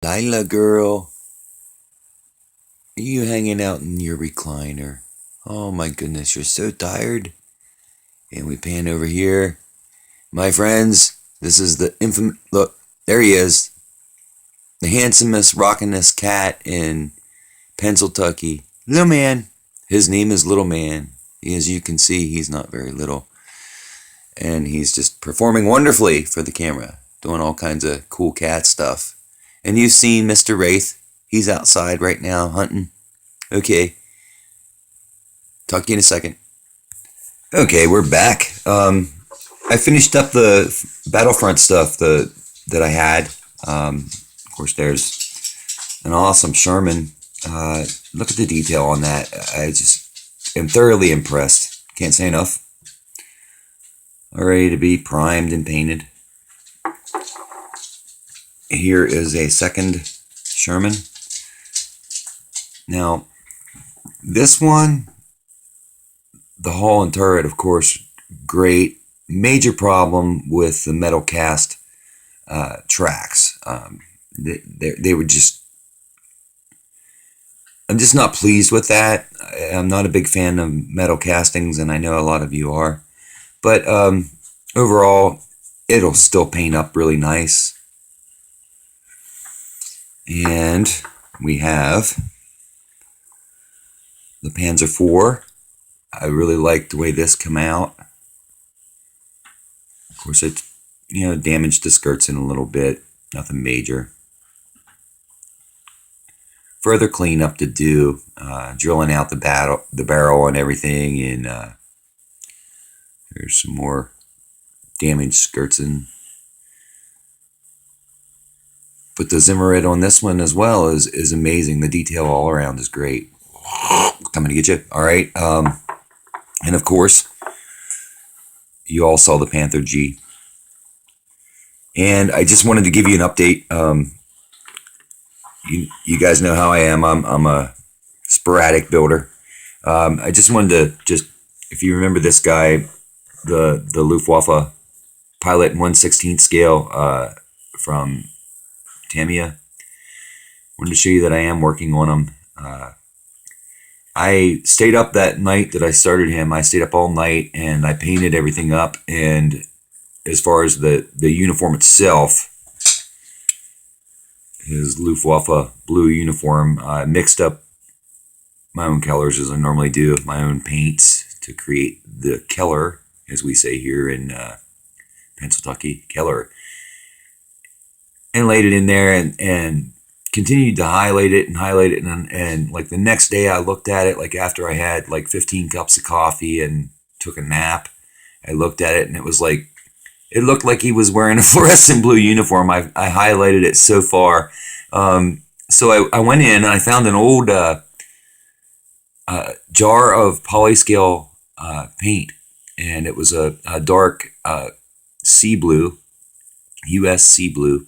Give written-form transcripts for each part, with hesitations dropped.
Lila girl, are you hanging out in your recliner? Oh my goodness, you're so tired. And we pan over here. My friends, this is the infamous, look, there he is. The handsomest, rockingest cat in Pennsylvania. Little man. His name is Little Man. As you can see, he's not very little. And he's just performing wonderfully for the camera, doing all kinds of cool cat stuff. And you've seen Mr. Wraith. He's outside right now hunting. Okay. Talk to you in a second. Okay, we're back. I finished up the Battlefront stuff that I had. Of course, there's an awesome Sherman. Look at the detail on that. I just am thoroughly impressed. Can't say enough. All ready to be primed and painted. Here is a second Sherman. Now, this one, the hull and turret, of course, great. Major problem with the metal cast tracks. They were just, I'm just not pleased with that. I'm not a big fan of metal castings, and I know a lot of you are. But overall, it'll still paint up really nice. And we have the Panzer IV. I really like the way this come out. Of course, it damaged the skirts in a little bit. Nothing major. Further cleanup to do, drilling out the barrel and everything, and there's some more damaged skirts in. But the Zimmerit on this one as well is amazing. The detail all around is great. Coming to get you. All right. And of course, you all saw the Panther G. And I just wanted to give you an update. You guys know how I am. I'm a sporadic builder. I just wanted to if you remember this guy, the Luftwaffe pilot 1/16 scale from Tamiya. Wanted to show you that I am working on him. I stayed up that night that I started him. I stayed up all night and I painted everything up. And as far as the uniform itself, his Luftwaffe blue uniform, I mixed up my own colors as I normally do, my own paints to create the Keller, as we say here in Pennsylvania, Keller. And laid it in there and continued to highlight it and like the next day I looked at it, like after I had like 15 cups of coffee and took a nap, I looked at it and it was like, it looked like he was wearing a fluorescent blue uniform. I highlighted it so far. So I went in and I found an old jar of polyscale paint, and it was a dark sea blue, US sea blue.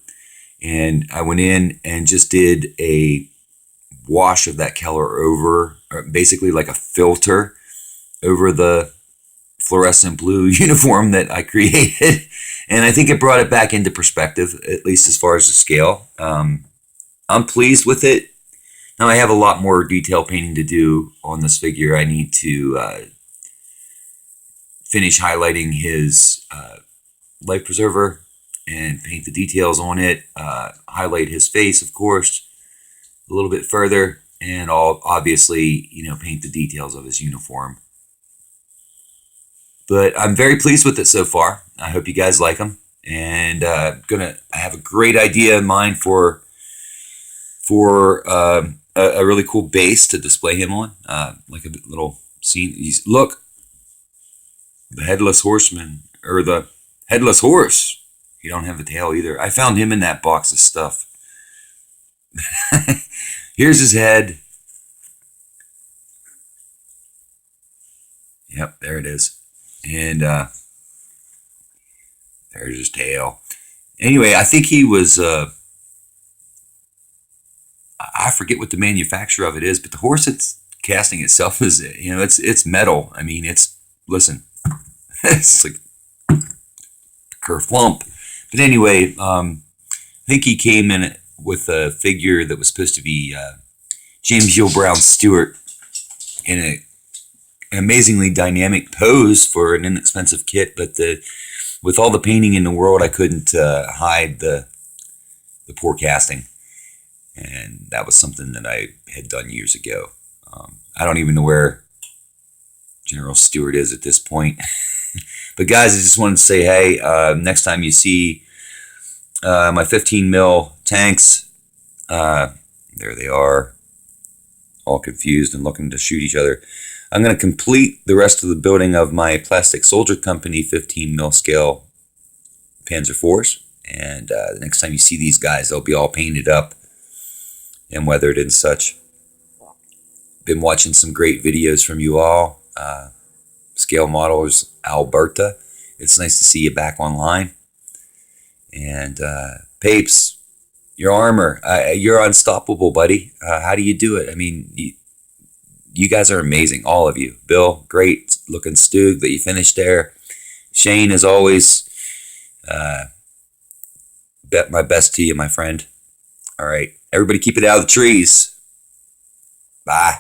And I went in and just did a wash of that color over, basically like a filter over the fluorescent blue uniform that I created. And I think it brought it back into perspective, at least as far as the scale. I'm pleased with it. Now I have a lot more detail painting to do on this figure. I need to finish highlighting his life preserver and paint the details on it, highlight his face, of course, a little bit further, and I'll obviously, paint the details of his uniform. But I'm very pleased with it so far. I hope you guys like them, and I have a great idea in mind for a really cool base to display him on, like a little scene. Look, the headless horseman, or the headless horse. You don't have a tail either. I found him in that box of stuff. Here's his head. Yep, there it is. And there's his tail. Anyway, I think he was, I forget what the manufacturer of it is, but the horse it's casting itself is, it's metal. I mean, listen, it's like kerflump. But anyway, I think he came in with a figure that was supposed to be James Yule Brown Stewart in an amazingly dynamic pose for an inexpensive kit. But with all the painting in the world, I couldn't hide the poor casting. And that was something that I had done years ago. I don't even know where General Stewart is at this point. But guys, I just wanted to say, hey, next time you see my 15 mil tanks, there they are, all confused and looking to shoot each other. I'm going to complete the rest of the building of my Plastic Soldier Company 15 mil scale Panzer IVs. And the next time you see these guys, they'll be all painted up and weathered and such. Been watching some great videos from you all. Scale Models Alberta. It's nice to see you back online. And Papes, your armor, you're unstoppable, buddy. How do you do it? I mean, you guys are amazing, all of you. Bill, great looking Stug that you finished there. Shane, as always, bet my best to you, my friend. All right, everybody keep it out of the trees. Bye.